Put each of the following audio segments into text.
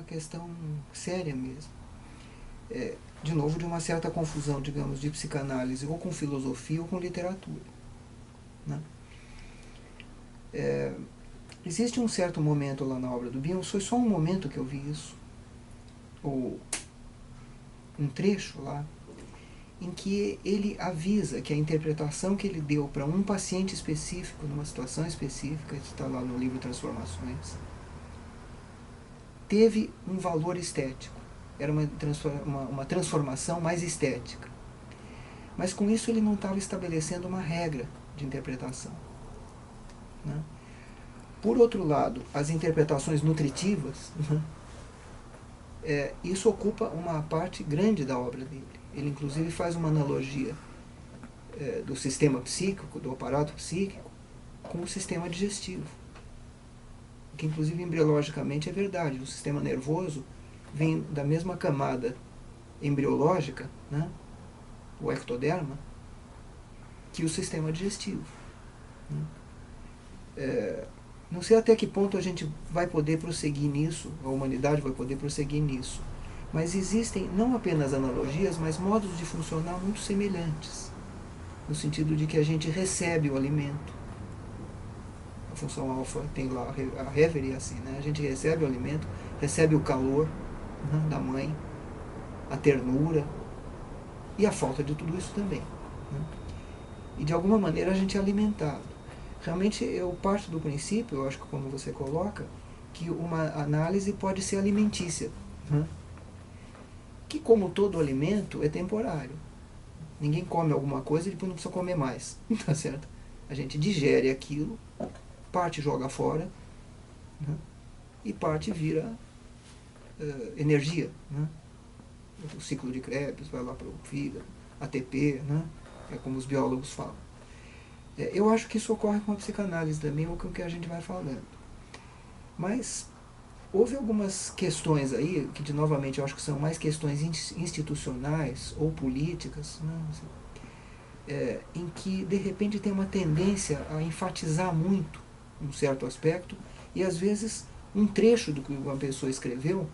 questão séria mesmo. De novo, de uma certa confusão, digamos, de psicanálise ou com filosofia ou com literatura, né? Existe um certo momento lá na obra do Bion, foi só um momento que eu vi isso, ou um trecho lá, em que ele avisa que a interpretação que ele deu para um paciente específico, numa situação específica, está lá no livro Transformações, teve um valor estético. Era uma transformação mais estética. Mas com isso ele não estava estabelecendo uma regra de interpretação, né? Por outro lado, as interpretações nutritivas, né, isso ocupa uma parte grande da obra dele. Ele inclusive faz uma analogia do sistema psíquico, do aparato psíquico, com o sistema digestivo. Que inclusive embriologicamente é verdade. O sistema nervoso vem da mesma camada embriológica, né, o ectoderma, que o sistema digestivo, né? Não sei até que ponto a gente vai poder prosseguir nisso, a humanidade vai poder prosseguir nisso. Mas existem não apenas analogias, mas modos de funcionar muito semelhantes. No sentido de que a gente recebe o alimento. A função alfa tem lá, a Reverie é assim, né? A gente recebe o alimento, recebe o calor, né, da mãe, a ternura e a falta de tudo isso também, né? E de alguma maneira a gente é alimentado. Realmente eu parto do princípio, eu acho que como você coloca, que uma análise pode ser alimentícia, né? Que como todo alimento é temporário. Ninguém come alguma coisa e depois não precisa comer mais, tá certo? A gente digere aquilo, parte joga fora, né? E parte vira energia, né? O ciclo de Krebs vai lá para o fígado, ATP, né? É como os biólogos falam. Eu acho que isso ocorre com a psicanálise também, ou com o que a gente vai falando. Mas houve algumas questões aí, que novamente eu acho que são mais questões institucionais ou políticas, né, em que de repente tem uma tendência a enfatizar muito um certo aspecto, e às vezes um trecho do que uma pessoa escreveu,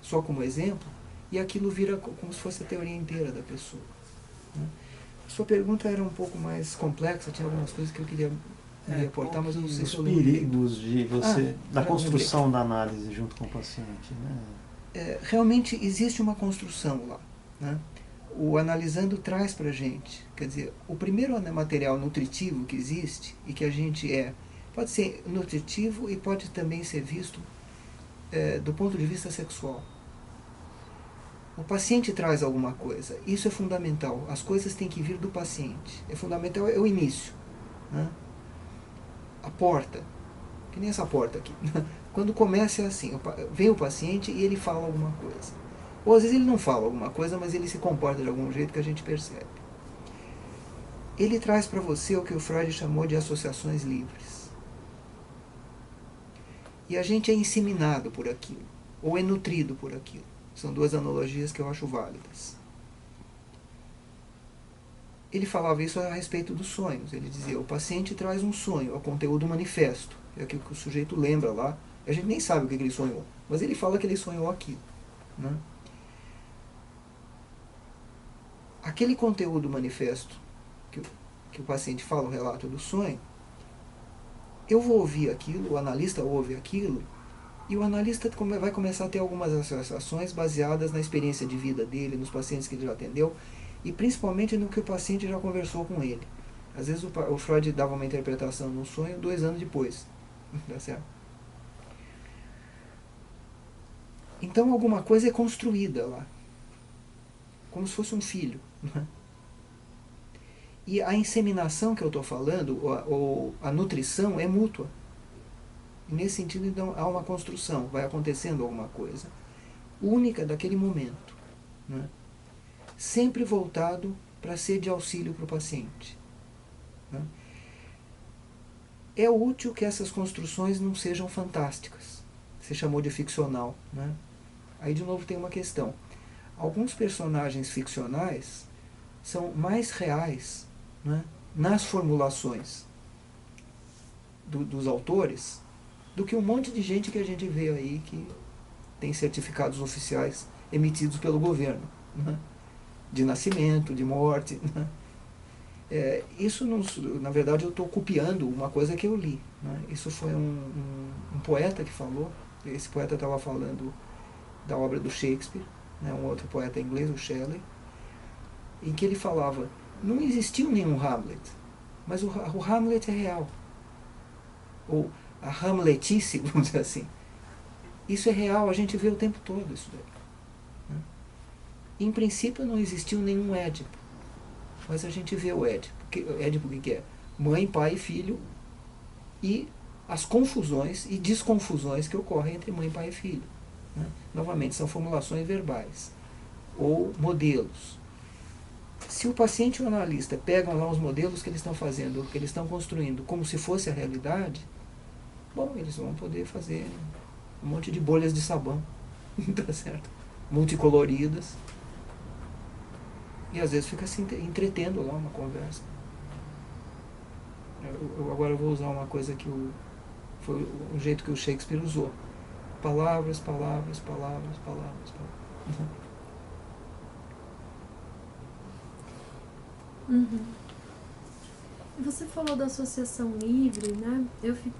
só como exemplo, e aquilo vira como se fosse a teoria inteira da pessoa, né? Sua pergunta era um pouco mais complexa, tinha algumas coisas que eu queria aportar, mas eu não sei se eu lembrei. Os perigos de você, da construção lembrei. da análise junto com o paciente, né? Realmente existe uma construção lá, né? O Analisando traz para a gente, quer dizer, o primeiro material nutritivo que existe e que a gente pode ser nutritivo e pode também ser visto do ponto de vista sexual. O paciente traz alguma coisa, isso é fundamental, as coisas têm que vir do paciente, é fundamental, é o início, né? A porta, que nem essa porta aqui, quando começa é assim, vem o paciente e ele fala alguma coisa, ou às vezes ele não fala alguma coisa, mas ele se comporta de algum jeito que a gente percebe. Ele traz para você o que o Freud chamou de associações livres, e a gente é inseminado por aquilo, ou é nutrido por aquilo. São duas analogias que eu acho válidas. Ele falava isso a respeito dos sonhos. Ele dizia, o paciente traz um sonho, é o conteúdo manifesto. É aquilo que o sujeito lembra lá. A gente nem sabe o que ele sonhou, mas ele fala que ele sonhou aquilo, né? Aquele conteúdo manifesto que o paciente fala, o relato do sonho, eu vou ouvir aquilo, o analista ouve aquilo, e o analista vai começar a ter algumas associações baseadas na experiência de vida dele, nos pacientes que ele já atendeu, e principalmente no que o paciente já conversou com ele. Às vezes o Freud dava uma interpretação no sonho 2 anos depois. Tá certo? Então alguma coisa é construída lá, como se fosse um filho, né? E a inseminação que eu estou falando, ou a nutrição, é mútua. E nesse sentido, então, há uma construção, vai acontecendo alguma coisa única daquele momento, né? Sempre voltado para ser de auxílio para o paciente, né? É útil que essas construções não sejam fantásticas. Você chamou de ficcional, né? Aí de novo tem uma questão. Alguns personagens ficcionais são mais reais, né, nas formulações dos autores do que um monte de gente que a gente vê aí que tem certificados oficiais emitidos pelo governo, né? De nascimento, de morte. Né? Isso, na verdade, eu estou copiando uma coisa que eu li. Né? Isso foi um poeta que falou. Esse poeta estava falando da obra do Shakespeare, né? Um outro poeta inglês, o Shelley, em que ele falava: não existiu nenhum Hamlet, mas o Hamlet é real. Ou a Hamletice, vamos dizer assim. Isso é real, a gente vê o tempo todo isso daí. Né? Em princípio não existiu nenhum Édipo, mas a gente vê o Édipo. Édipo o que é? Mãe, pai e filho, e as confusões e desconfusões que ocorrem entre mãe, pai e filho. Né? Novamente, são formulações verbais ou modelos. Se o paciente e o analista pegam lá os modelos que eles estão fazendo, que eles estão construindo, como se fosse a realidade, bom, eles vão poder fazer um monte de bolhas de sabão, tá certo? Multicoloridas. E às vezes fica se entretendo lá uma conversa. Agora eu vou usar uma coisa que foi o jeito que o Shakespeare usou. Palavras, palavras, palavras, palavras, palavras. Uhum. Você falou da associação livre, né? Eu fiquei